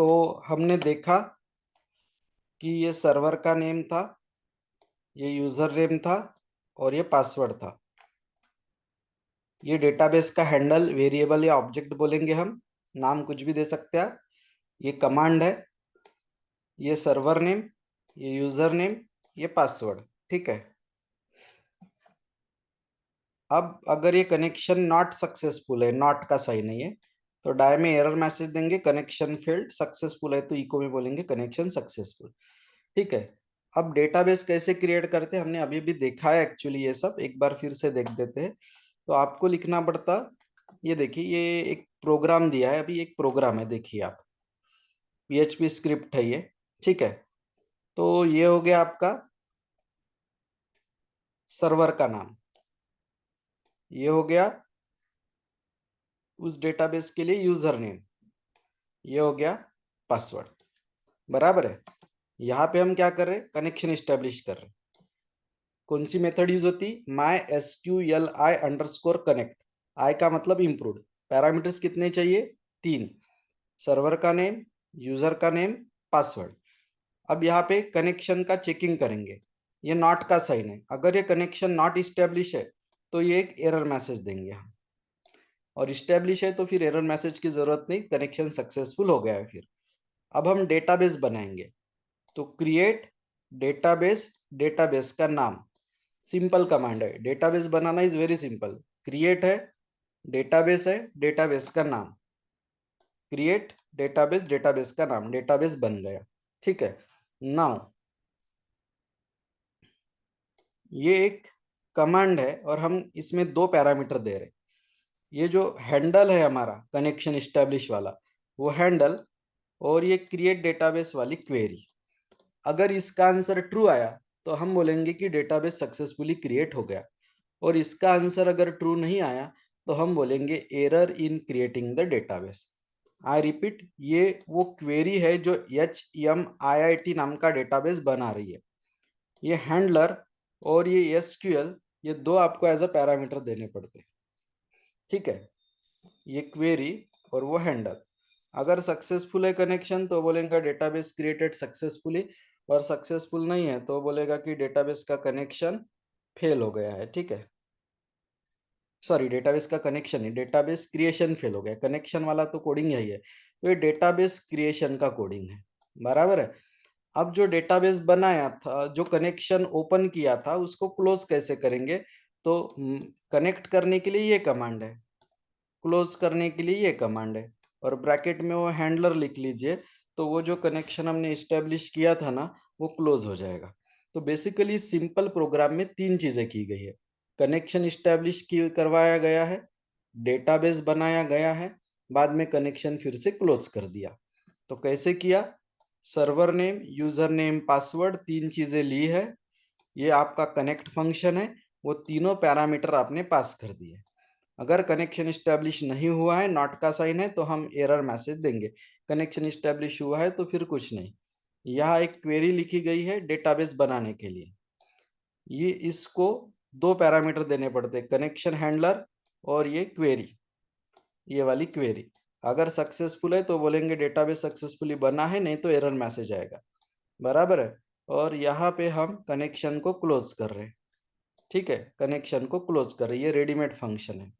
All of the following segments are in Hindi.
तो हमने देखा कि ये सर्वर का नेम था, ये यूजर नेम था और ये पासवर्ड था। ये डेटाबेस का हैंडल, वेरिएबल या ऑब्जेक्ट बोलेंगे हम, नाम कुछ भी दे सकते हैं। ये कमांड है, ये सर्वर नेम, ये यूजर नेम, ये पासवर्ड। ठीक है। अब अगर ये कनेक्शन नॉट सक्सेसफुल है, नॉट का साइन है ये, तो डाय में एरर मैसेज देंगे, कनेक्शन फेल्ड। सक्सेसफुल है तो इको में बोलेंगे कनेक्शन सक्सेसफुल। ठीक है। अब डेटाबेस कैसे क्रिएट करते हैं हमने अभी भी देखा है एक्चुअली, ये सब एक बार फिर से देख देते हैं। तो आपको लिखना पड़ता, ये देखिए ये एक प्रोग्राम दिया है, अभी एक प्रोग्राम है, देखिए आप, PHP स्क्रिप्ट है ये। ठीक है। तो ये हो गया आपका सर्वर का नाम, ये हो गया उस डेटाबेस के लिए यूजर नेम, ये हो गया पासवर्ड। बराबर है। यहाँ पे हम क्या कर रहे हैं, कनेक्शन स्टेब्लिश कर रहे हैं। कौन सी मेथड यूज होती, MySQLi_connect। आई का मतलब इम्प्रूव। पैरामीटर्स कितने चाहिए, 3, सर्वर का नेम, यूजर का नेम, पासवर्ड। अब यहाँ पे कनेक्शन का चेकिंग करेंगे, ये नॉट का साइन है, अगर ये कनेक्शन नॉट इस्टेब्लिश है तो ये एक एरर मैसेज देंगे हम, और इस्टेब्लिश है तो फिर एरर मैसेज की जरूरत नहीं, कनेक्शन सक्सेसफुल हो गया है। फिर अब हम डेटाबेस बनाएंगे, तो क्रिएट डेटाबेस, डेटाबेस का नाम, सिंपल कमांड है, database banana is very simple. Create है, डेटाबेस है, डेटाबेस का नाम, क्रिएट डेटाबेस, डेटाबेस का नाम, डेटाबेस बन गया। ठीक है। नाउ ये एक कमांड है और हम इसमें 2 पैरामीटर दे रहे हैं। ये जो हैंडल है हमारा कनेक्शन स्टैब्लिश वाला, वो हैंडल, और ये क्रिएट डेटाबेस वाली क्वेरी। अगर इसका आंसर ट्रू आया तो हम बोलेंगे कि डेटाबेस सक्सेसफुली क्रिएट हो गया, और इसका आंसर अगर ट्रू नहीं आया तो हम बोलेंगे error in creating the database. I repeat, ये वो क्वेरी है जो HMIIT नाम का डेटाबेस बना रही है। ये हैंडलर और ये SQL, ये 2 आपको एज अ पैरामीटर देने पड़ते हैं। ठीक है। ये क्वेरी और वो हैंडल, अगर सक्सेसफुल है कनेक्शन तो बोलेगा डेटाबेस क्रिएटेड सक्सेसफुली, और सक्सेसफुल नहीं है तो बोलेगा कि डेटाबेस का कनेक्शन फेल हो गया है। ठीक है। सॉरी, डेटाबेस का कनेक्शन नहीं, डेटाबेस क्रिएशन फेल हो गया, कनेक्शन वाला तो कोडिंग यही है, तो ये डेटाबेस क्रिएशन का कोडिंग है। बराबर है। अब जो डेटाबेस बनाया था, जो कनेक्शन ओपन किया था, उसको क्लोज कैसे करेंगे, तो कनेक्ट करने के लिए ये कमांड है, क्लोज करने के लिए ये कमांड है, और ब्रैकेट में वो हैंडलर लिख लीजिए, तो वो जो कनेक्शन हमने इस्टेब्लिश किया था ना, वो क्लोज हो जाएगा। तो बेसिकली सिंपल प्रोग्राम में 3 चीजें की गई है, कनेक्शन इस्टेब्लिश की करवाया गया है, डेटाबेस बनाया गया है, बाद में कनेक्शन फिर से क्लोज कर दिया। तो कैसे किया, server name, user name, password, 3 चीजें ली है, ये आपका कनेक्ट फंक्शन है, वो तीनों पैरामीटर आपने पास कर दिए। अगर कनेक्शन स्टैब्लिश नहीं हुआ है, नॉट का साइन है, तो हम एरर मैसेज देंगे। कनेक्शन स्टैब्लिश हुआ है तो फिर कुछ नहीं। यहाँ एक क्वेरी लिखी गई है डेटाबेस बनाने के लिए, ये इसको 2 पैरामीटर देने पड़ते हैं, कनेक्शन हैंडलर और ये क्वेरी, ये वाली क्वेरी। अगर सक्सेसफुल है तो बोलेंगे डेटाबेस सक्सेसफुली बना है, नहीं तो एरर मैसेज आएगा। बराबर है। और यहाँ पे हम कनेक्शन को क्लोज कर रहे हैं। ठीक है, कनेक्शन को क्लोज कर रहे हैं, ये रेडीमेड फंक्शन है।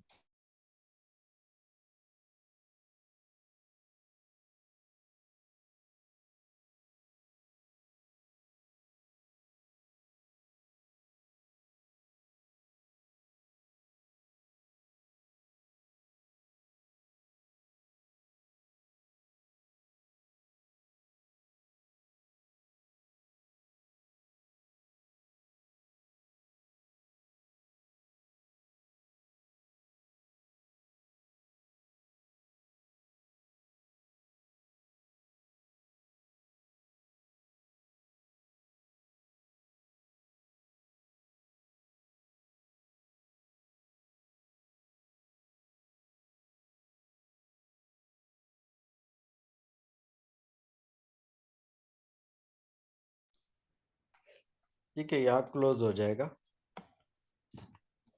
ठीक है, यहाँ क्लोज हो जाएगा।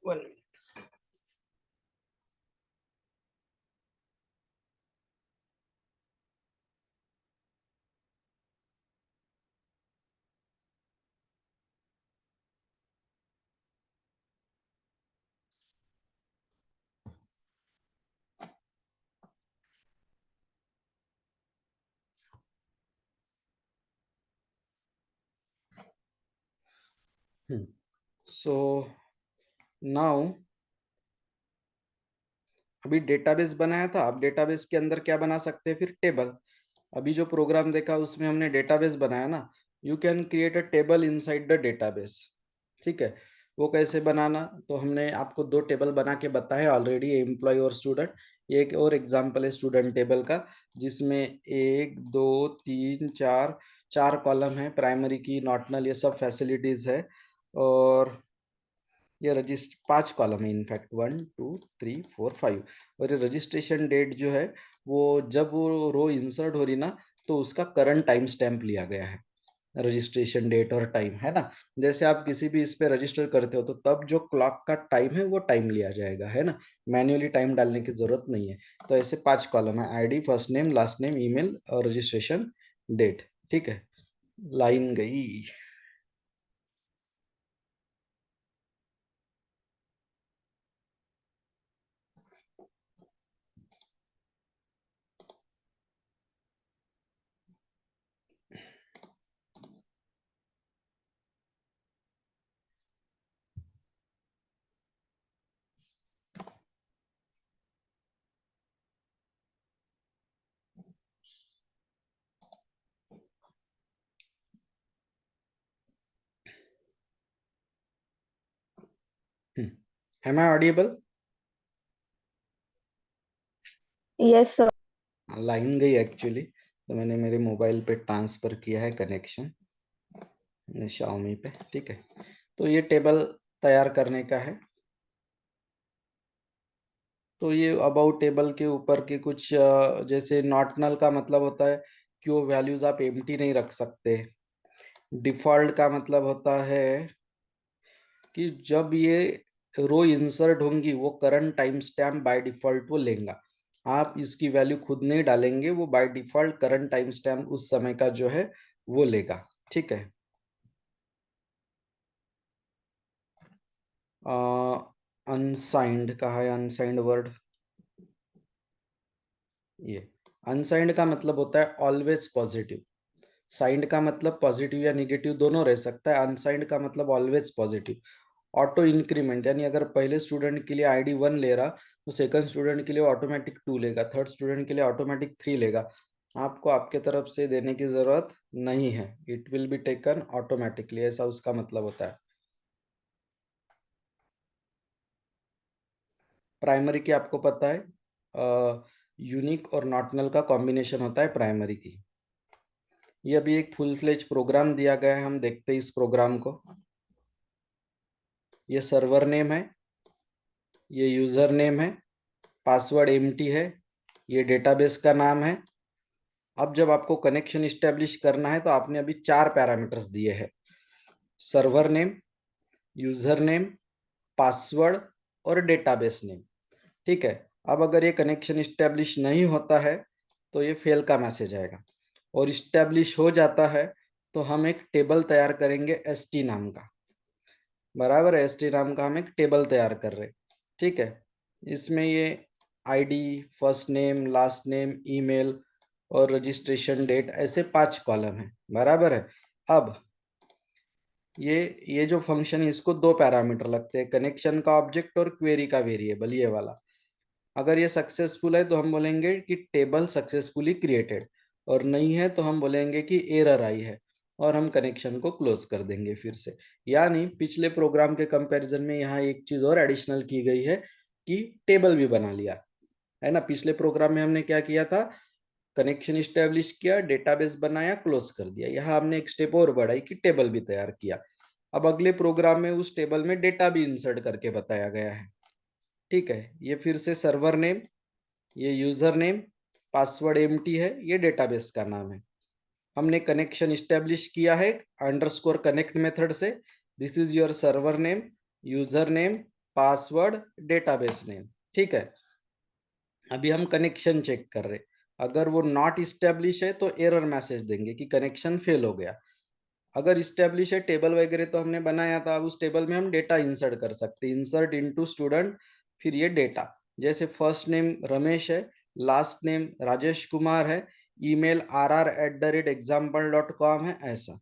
वन सो नाउ अभी डेटाबेस बनाया था, अब डेटाबेस के अंदर क्या बना सकते हैं फिर? टेबल। अभी जो प्रोग्राम देखा उसमें हमने डेटाबेस बनाया ना, you can create a table inside the database. ठीक है, वो कैसे बनाना, तो हमने आपको दो टेबल बना के बताया ऑलरेडी, एम्प्लॉय और स्टूडेंट। एक और एग्जांपल है स्टूडेंट टेबल का, जिसमें एक दो तीन चार, चार कॉलम है, प्राइमरी की, नॉटनल, ये सब फैसिलिटीज है। और ये रजिस्टर 5 कॉलम है, इनफैक्ट 1 2 3 4 5। और ये रजिस्ट्रेशन डेट जो है, वो जब वो रो इंसर्ट हो रही ना, तो उसका करंट टाइम स्टैम्प लिया गया है। रजिस्ट्रेशन डेट और टाइम है ना, जैसे आप किसी भी इस पे रजिस्टर करते हो तो तब जो क्लॉक का टाइम है वो टाइम लिया जाएगा, है ना, मैन्युअली टाइम डालने की जरूरत नहीं है। तो ऐसे 5 कॉलम है, ID, first name, last name, email और रजिस्ट्रेशन डेट। ठीक है, लाइन गई। एम आई ऑडिएबल? Yes sir. लाइन गई एक्चुअली, तो मैंने मेरे मोबाइल पे ट्रांसफर किया है कनेक्शन Xiaomi पे। ठीक है, तो ये टेबल तैयार करने का है। तो ये अबाउट टेबल के ऊपर के कुछ जैसे नॉट नल का मतलब होता है कि वो वैल्यूज आप एम्प्टी नहीं रख सकते। डिफॉल्ट का मतलब होता है कि जब ये रो इंसर्ट होंगी वो current time stamp by default वो लेगा, आप इसकी वैल्यू खुद नहीं डालेंगे, वो by default current time stamp उस समय का जो है वो लेगा। ठीक है, अनसाइंड कहा है, अनसाइंड वर्ड, ये अनसाइंड का मतलब होता है ऑलवेज पॉजिटिव। साइंड का मतलब पॉजिटिव या निगेटिव दोनों रह सकता है, अनसाइंड का मतलब ऑलवेज पॉजिटिव। ऑटो इंक्रीमेंट, यानी अगर पहले स्टूडेंट के लिए आईडी 1 ले रहा, तो सेकंड स्टूडेंट के लिए ऑटोमेटिक 2 लेगा, थर्ड स्टूडेंट के लिए ऑटोमेटिक 3 लेगा। आपको आपके तरफ से देने की जरूरत नहीं है, it will be taken automatically, ऐसा उसका मतलब होता है। प्राइमरी की आपको पता है, यूनिक और नॉट नल का कॉम्बिनेशन होता है प्राइमरी की। ये अभी एक फुल फ्लेज प्रोग्राम दिया गया है, हम देखते हैं इस प्रोग्राम को। ये सर्वर नेम है, ये यूजर नेम है, पासवर्ड एम्प्टी है, ये डेटाबेस का नाम है। अब जब आपको कनेक्शन इस्टेब्लिश करना है तो आपने अभी 4 पैरामीटर्स दिए हैं, server name, user name, password और डेटाबेस नेम। ठीक है, अब अगर ये कनेक्शन इस्टेब्लिश नहीं होता है तो ये फेल का मैसेज आएगा, और इस्टेब्लिश हो जाता है तो हम एक टेबल तैयार करेंगे एसटी नाम का। बराबर है, एसटी नाम का हम एक टेबल तैयार कर रहे। ठीक है, इसमें ये ID, first name, last name, email और रजिस्ट्रेशन डेट, ऐसे 5 कॉलम है। बराबर है, अब ये जो फंक्शन है इसको दो पैरामीटर लगते हैं, कनेक्शन का ऑब्जेक्ट और क्वेरी का वेरिएबल, ये वाला। अगर ये सक्सेसफुल है तो हम बोलेंगे कि टेबल सक्सेसफुली क्रिएटेड, और नहीं है तो हम बोलेंगे कि एरर आई है, और हम कनेक्शन को क्लोज कर देंगे फिर से। यानी पिछले प्रोग्राम के कंपैरिजन में यहाँ एक चीज और एडिशनल की गई है कि टेबल भी बना लिया, है ना। पिछले प्रोग्राम में हमने क्या किया था, कनेक्शन स्टैब्लिश किया, डेटाबेस बनाया, क्लोज कर दिया। यहाँ हमने एक स्टेप और बढ़ाई कि टेबल भी तैयार किया। अब अगले प्रोग्राम में उस टेबल में डेटा भी इंसर्ट करके बताया गया है। ठीक है, ये फिर से सर्वर नेम, ये यूजर नेम, पासवर्ड एम्प्टी है, ये डेटाबेस का नाम है। हमने कनेक्शन स्टैब्लिश किया है अंडरस्कोर कनेक्ट मेथड से। This is your server name, user name, password, database name. ठीक है, अभी हम कनेक्शन चेक कर रहे, अगर वो नॉट इस्टेब्लिश है तो एरर मैसेज देंगे कि कनेक्शन फेल हो गया। अगर इस्टेब्लिश है, टेबल वगैरह तो हमने बनाया था, अब उस टेबल में हम डेटा इंसर्ट कर सकते हैं, इंसर्ट इनटू स्टूडेंट, फिर ये डेटा, जैसे फर्स्ट नेम रमेश है, लास्ट नेम राजेश कुमार है, ईमेल rr@example.com है, ऐसा।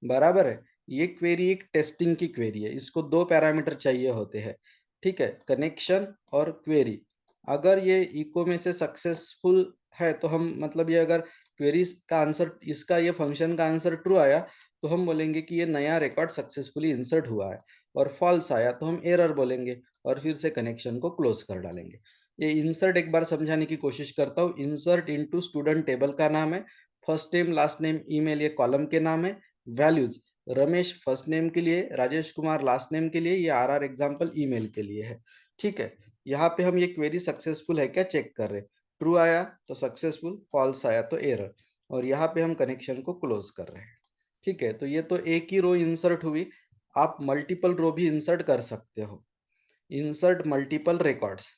बराबर है, ये क्वेरी एक टेस्टिंग की क्वेरी है, इसको दो पैरामीटर चाहिए होते हैं, ठीक है, कनेक्शन और क्वेरी। अगर ये इको में से सक्सेसफुल है तो हम मतलब ये अगर क्वेरी का आंसर, इसका ये फंक्शन का आंसर ट्रू आया तो हम बोलेंगे कि ये नया रिकॉर्ड सक्सेसफुली इंसर्ट हुआ है, और फॉल्स आया तो हम एरर बोलेंगे और फिर से कनेक्शन को क्लोज कर डालेंगे। ये इंसर्ट एक बार समझाने की कोशिश करता हूँ। इंसर्ट इनटू स्टूडेंट टेबल का नाम है, first name last name email ये कॉलम के नाम है, वैल्यूज रमेश फर्स्ट नेम के लिए, राजेश कुमार लास्ट नेम के लिए, ये आर एग्जाम्पल ईमेल के लिए है, ठीक है। यहाँ पे हम ये क्वेरी सक्सेसफुल है क्या चेक कर रहे हैं, ट्रू आया तो सक्सेसफुल, फॉल्स आया तो एरर, और यहाँ पे हम कनेक्शन को क्लोज कर रहे हैं, ठीक है। तो ये तो एक ही रो इंसर्ट हुई, आप मल्टीपल रो भी इंसर्ट कर सकते हो, इंसर्ट मल्टीपल रिकॉर्ड्स।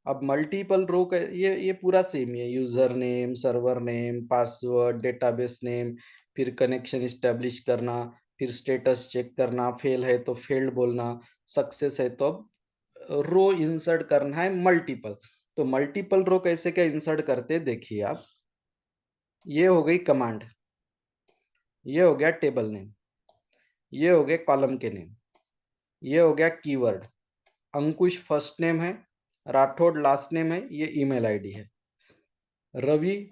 अब मल्टीपल रो का ये पूरा सेम ही है, user name, server name, password, database name, फिर कनेक्शन इस्टेब्लिश करना, फिर स्टेटस चेक करना, फेल है तो फेल्ड बोलना, सक्सेस है तो अब रो इंसर्ट करना है मल्टीपल। तो मल्टीपल रो कैसे क्या इंसर्ट करते हैं देखिए आप, ये हो गई कमांड, ये हो गया टेबल नेम, ये हो गए कॉलम के नेम, ये हो गया कीवर्ड, अंकुश फर्स्ट नेम है, राठौड़ लास्ट नेम है, ये ईमेल आईडी है, रवि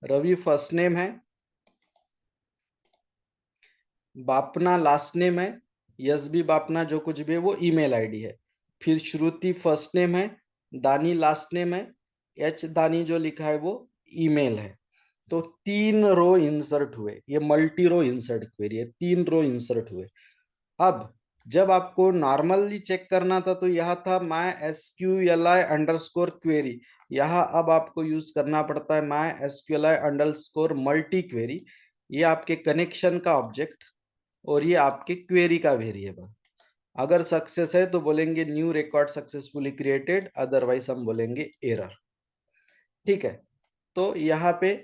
रवि फर्स्ट नेम है, बापना लास्ट नेम है, यस बी बापना जो कुछ भी है वो ईमेल आईडी है, फिर श्रुति फर्स्ट नेम है, दानी लास्ट नेम है, एच दानी जो लिखा है वो ईमेल है। तो 3 रो इंसर्ट हुए, ये मल्टी रो इंसर्ट क्वेरी है, 3 रो इंसर्ट हुए। अब जब आपको नॉर्मली चेक करना था तो यह था माई एसक्यूएलआई अंडरस्कोर क्वेरी, यहाँ अब आपको यूज करना पड़ता है माई एसक्यूएलआई अंडरस्कोर मल्टी क्वेरी। ये आपके कनेक्शन का ऑब्जेक्ट और ये आपके क्वेरी का वेरिएबल। अगर सक्सेस है तो बोलेंगे new record successfully created, otherwise हम बोलेंगे एरर, ठीक है। तो यहाँ पे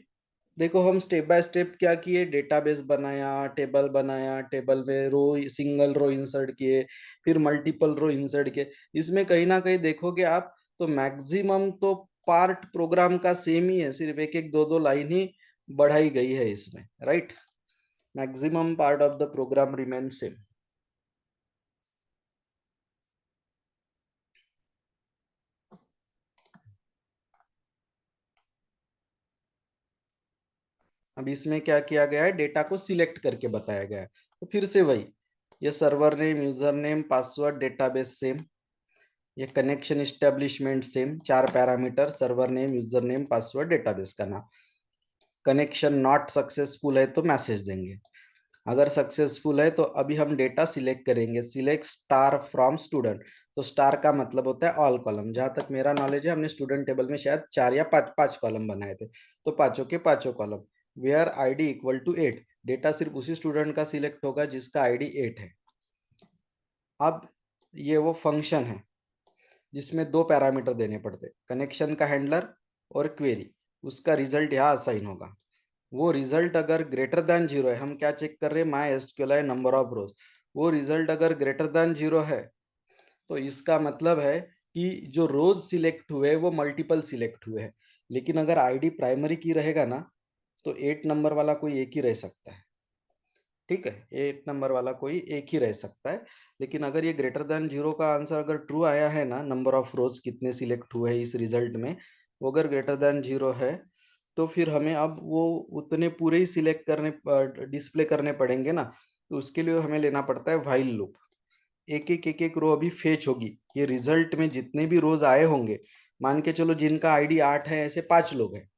देखो हम स्टेप बाय स्टेप क्या किए, डेटाबेस बनाया, टेबल में रो सिंगल रो इंसर्ट किए, फिर मल्टीपल रो इंसर्ट किए। इसमें कहीं ना कहीं देखोगे आप तो मैक्सिमम तो पार्ट प्रोग्राम का सेम ही है, सिर्फ एक एक दो दो लाइन ही बढ़ाई गई है इसमें, right. Maximum part of the program remain same. अब इसमें क्या किया गया है, डेटा को सिलेक्ट करके बताया गया है। तो फिर से वही, ये server name, user name, password, database same, ये connection establishment same, 4 parameter, server name, user name, password, database का नाम। कनेक्शन नॉट सक्सेसफुल है तो मैसेज देंगे, अगर सक्सेसफुल है तो अभी हम डेटा सिलेक्ट करेंगे, सिलेक्ट स्टार फ्रॉम स्टूडेंट। तो स्टार का मतलब होता है ऑल कॉलम, जहां तक मेरा नॉलेज है हमने स्टूडेंट टेबल में शायद 4 या 5 कॉलम बनाए थे, तो पांचों के पांचों column, where ID equal to 8, data सिर्फ उसी स्टूडेंट का सिलेक्ट होगा जिसका आईडी 8 है। अब ये वो फंक्शन है जिसमें 2 पैरामीटर देने पड़ते, कनेक्शन का हैंडलर और क्वेरी, उसका रिजल्ट यहाँ असाइन होगा। वो रिजल्ट अगर ग्रेटर देन 0 है, हम क्या चेक कर रहे हैं, माई एसक्यूएलआई नंबर ऑफ रोज, वो रिजल्ट अगर ग्रेटर देन 0 है तो इसका मतलब है कि जो रोज सिलेक्ट हुए वो मल्टीपल सिलेक्ट हुए हैं। लेकिन अगर आईडी प्राइमरी की रहेगा ना तो 8 नंबर वाला कोई एक ही रह सकता है, ठीक है, 8 नंबर वाला कोई एक ही रह सकता है। लेकिन अगर ये ग्रेटर देन 0 का आंसर अगर ट्रू आया है ना, नंबर ऑफ रोज कितने सिलेक्ट हुए हैं इस रिजल्ट में, वो अगर ग्रेटर देन 0 है तो फिर हमें अब वो उतने पूरे ही सिलेक्ट करने, डिस्प्ले करने पड़ेंगे ना। तो उसके लिए हमें लेना पड़ता है व्हाइल लूप, एक एक रो अभी फेच होगी, ये रिजल्ट में जितने भी रोज आए होंगे, मान के चलो जिनका आईडी 8 है ऐसे 5 लोग हैं,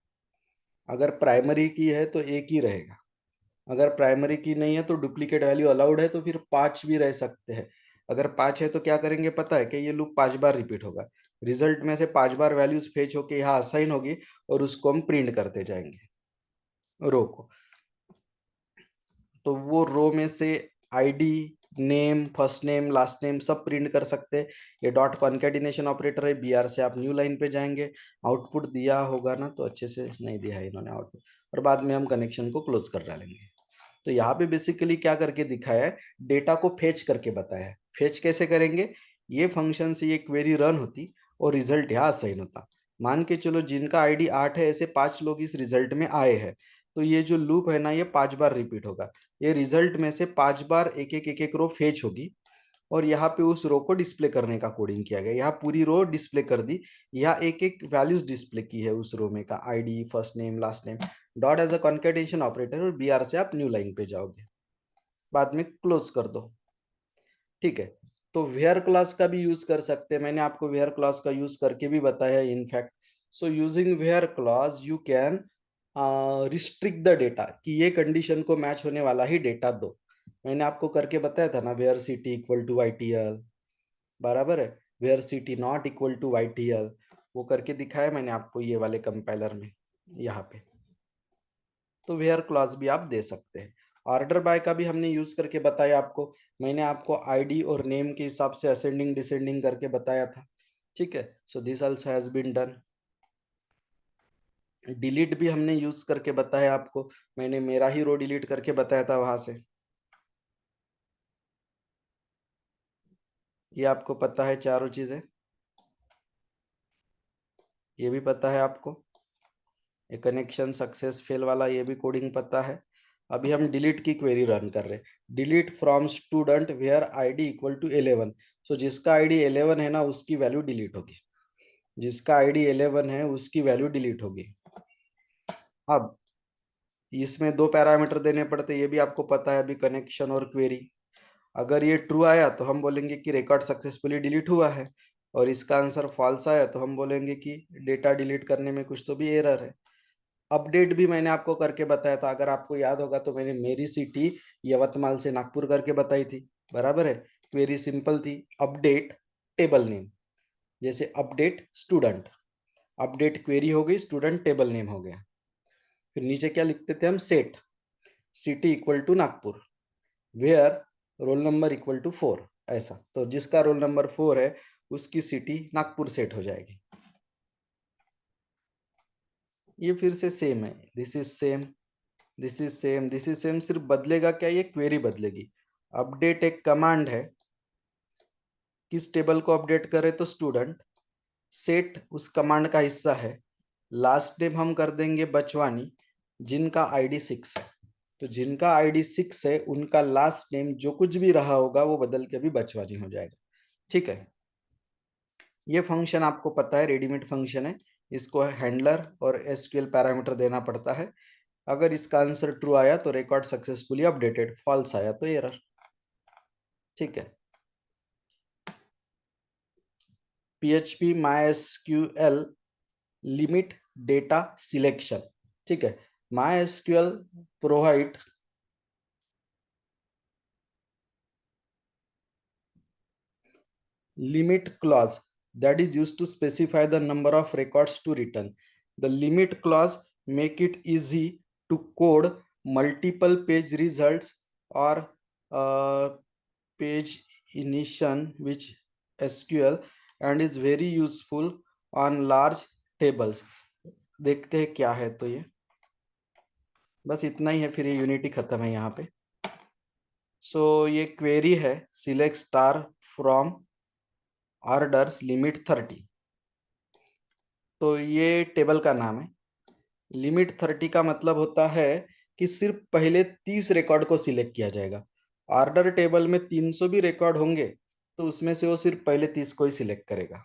अगर प्राइमरी की है तो एक ही रहेगा, अगर प्राइमरी की नहीं है तो डुप्लीकेट वैल्यू अलाउड है तो फिर 5 भी रह सकते हैं। अगर 5 है तो क्या करेंगे पता है कि ये लूप 5 बार रिपीट होगा, रिजल्ट में से 5 बार वैल्यूज फेच होके यहाँ असाइन होगी और उसको हम प्रिंट करते जाएंगे रो को। तो वो रो में से ID, name, first name, last name सब प्रिंट कर सकते हैं। ये डॉट कॉन्केटिनेशन ऑपरेटर है, बीआर से आप न्यू लाइन पे जाएंगे, आउटपुट दिया होगा ना, तो अच्छे से नहीं दिया है इन्होंने आउटपुट, और बाद में हम कनेक्शन को क्लोज कर डालेंगे। तो यहाँ पे बेसिकली क्या करके दिखाया है, डेटा को फेच करके बताया है। फेच कैसे करेंगे, ये फंक्शन से ये क्वेरी रन होती और रिजल्ट यहाँ असाइन होता। मान के चलो जिनका आईडी 8 है ऐसे 5 लोग इस रिजल्ट में आए हैं, तो ये जो लूप है ना ये 5 बार रिपीट होगा। ये रिजल्ट में से 5 बार एक एक रो फेच होगी और यहाँ पे उस रो को डिस्प्ले करने का कोडिंग किया गया। यहाँ पूरी रो डिस्प्ले कर दी, यहाँ एक एक वैल्यूज डिस्प्ले की है उस रो में का, ID, first name, last name, dot as a concatenation operator, और बीआर से आप न्यू लाइन पे जाओगे, बाद में क्लोज कर दो। ठीक है, तो वेयर क्लॉज का भी यूज कर सकते हैं, मैंने आपको वेयर क्लॉज का यूज करके भी बताया in fact. So using var clause you can restrict the data, कि ये कंडीशन को मैच होने वाला ही डेटा दो। मैंने आपको करके बताया था ना, where city equal to YTL, बराबर है, where city not equal to YTL, वो करके दिखाया मैंने आपको ये वाले कंपाइलर में यहाँ पे। तो वेयर क्लॉज भी आप दे सकते हैं। ऑर्डर बाय का भी हमने यूज करके बताया आपको, मैंने आपको आईडी और नेम के हिसाब से असेंडिंग डिसेंडिंग करके बताया था। ठीक है, so this also has been done. Delete भी हमने यूज करके बताया आपको, मैंने मेरा ही रो डिलीट करके बताया था वहां से, ये आपको पता है चारों चीजें, ये भी पता है आपको, ये कनेक्शन सक्सेस फेल वाला ये भी कोडिंग पता है। अभी हम डिलीट की क्वेरी रन कर रहे हैं, delete from student where ID equal to 11। So जिसका आईडी 11 है ना उसकी वैल्यू डिलीट होगी, जिसका आईडी 11 है उसकी वैल्यू डिलीट होगी। अब इसमें दो पैरामीटर देने पड़ते, ये भी आपको पता है अभी, कनेक्शन और क्वेरी। अगर ये ट्रू आया तो हम बोलेंगे कि रिकॉर्ड सक्सेसफुली डिलीट हुआ है, और इसका आंसर फॉल्स आया तो हम बोलेंगे कि डेटा डिलीट करने में कुछ तो भी एरर है। अपडेट भी मैंने आपको करके बताया था, अगर आपको याद होगा तो मैंने मेरी सिटी यवतमाल से नागपुर करके बताई थी, बराबर है। क्वेरी सिंपल थी, अपडेट टेबल नेम, जैसे अपडेट स्टूडेंट, अपडेट क्वेरी हो गई, स्टूडेंट टेबल नेम हो गया। फिर नीचे क्या लिखते थे हम, set city equal to Nagpur, where roll number equal to 4, ऐसा। तो जिसका रोल नंबर 4 है उसकी सिटी नागपुर सेट हो जाएगी। ये फिर से सेम है, this is same, this is same, this is same, सिर्फ बदलेगा क्या, ये क्वेरी बदलेगी। अपडेट एक कमांड है, किस टेबल को अपडेट करे तो स्टूडेंट, सेट उस कमांड का हिस्सा है, लास्ट नेम हम कर देंगे बचवानी, जिनका आईडी 6 है, तो जिनका आईडी 6 है उनका लास्ट नेम जो कुछ भी रहा होगा वो बदल के भी बचवानी हो जाएगा। ठीक है, ये फंक्शन आपको पता है, रेडीमेड फंक्शन है, इसको हैंडलर और एसक्यूएल पैरामीटर देना पड़ता है। अगर इसका आंसर ट्रू आया तो रिकॉर्ड सक्सेसफुली अपडेटेड, फॉल्स आया तो एरर। ठीक है, PHP MySQL limit data selection. ठीक है, MySQL provide limit clause that is used to specify the number of records to return. The limit clause make it easy to code multiple page results or page initiation which SQL, and is very useful on large tables. देखते हैं क्या है, तो ये बस इतना ही है, फिर ये यूनिटी खत्म है यहाँ पे। सो ये क्वेरी है, select star from orders limit 30, तो ये टेबल का नाम है। लिमिट 30 का मतलब होता है कि सिर्फ पहले 30 रिकॉर्ड को सिलेक्ट किया जाएगा। ऑर्डर टेबल में 300 भी रिकॉर्ड होंगे तो उसमें से वो सिर्फ पहले 30 को ही सिलेक्ट करेगा।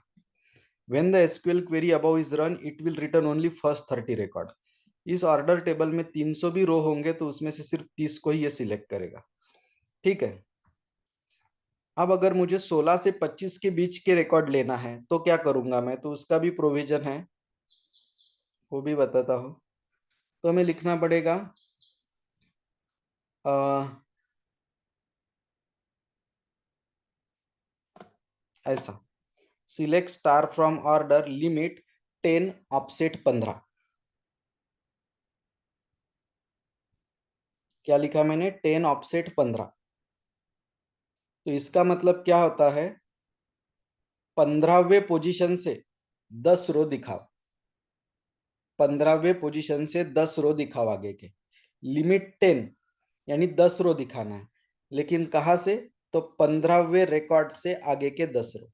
When the SQL query above is run, it will return only first 30 record. इस ऑर्डर टेबल में 300 भी रो होंगे तो उसमें से सिर्फ 30 को ही ये सिलेक्ट करेगा। ठीक है, अब अगर मुझे 16 से 25 के बीच के रिकॉर्ड लेना है तो क्या करूंगा मैं, तो उसका भी प्रोविजन है, वो भी बताता हूं। तो हमें लिखना पड़ेगा ऐसा, select star from order limit 10 offset 15। क्या लिखा मैंने, 10 ऑफसेट 15। तो इसका मतलब क्या होता है, 15वें पोजीशन से 10 रो दिखाओ, 15वें पोजीशन से 10 रो दिखाओ आगे के। लिमिट 10 यानी 10 रो दिखाना है, लेकिन कहां से, तो 15वें रिकॉर्ड से आगे के 10 रो।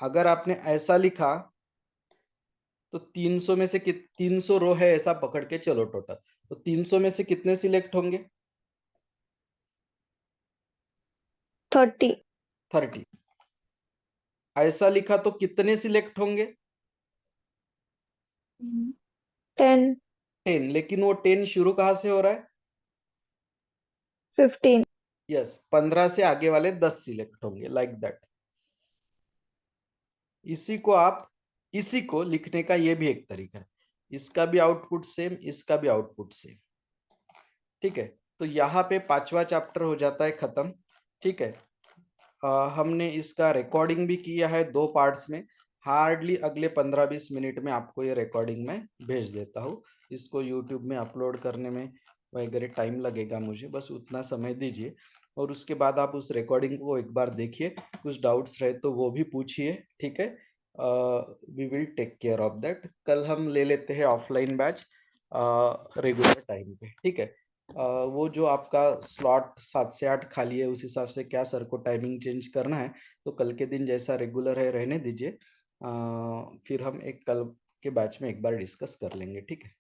अगर आपने ऐसा लिखा तो 300 में से 300 रो है ऐसा पकड़ के चलो टोटल। तो 300 में से कितने सिलेक्ट होंगे? 30, 30। ऐसा लिखा तो कितने सिलेक्ट होंगे? 10, 10। लेकिन वो 10 शुरू कहाँ से हो रहा है? 15, यस, 15 से आगे वाले 10 सिलेक्ट होंगे, लाइक दैट। इसी को लिखने का ये भी एक तरीका है। इसका भी आउटपुट सेम, इसका भी आउटपुट सेम। ठीक है, तो यहाँ पे 5वां चैप्टर हो जाता है खत्म। ठीक है, हमने इसका रिकॉर्डिंग भी किया है 2 पार्ट्स में। हार्डली अगले 15-20 मिनट में आपको ये रिकॉर्डिंग मैं भेज देता हूँ। इसको यूट्यूब में अपलोड करने में वगैरह टाइम लगेगा मुझे, बस उतना समय दीजिए। और उसके बाद आप उस रिकॉर्डिंग को एक बार देखिए, कुछ डाउट्स रहे तो वो भी पूछिए। ठीक है, we will take care of that. कल हम ले लेते हैं ऑफलाइन बैच रेगुलर टाइम पे। ठीक है, वो जो आपका स्लॉट 7 से 8 खाली है, उस हिसाब से क्या सर को टाइमिंग चेंज करना है तो कल के दिन जैसा रेगुलर है रहने दीजिए। फिर हम एक कल के बैच में एक बार डिस्कस कर लेंगे। ठीक है।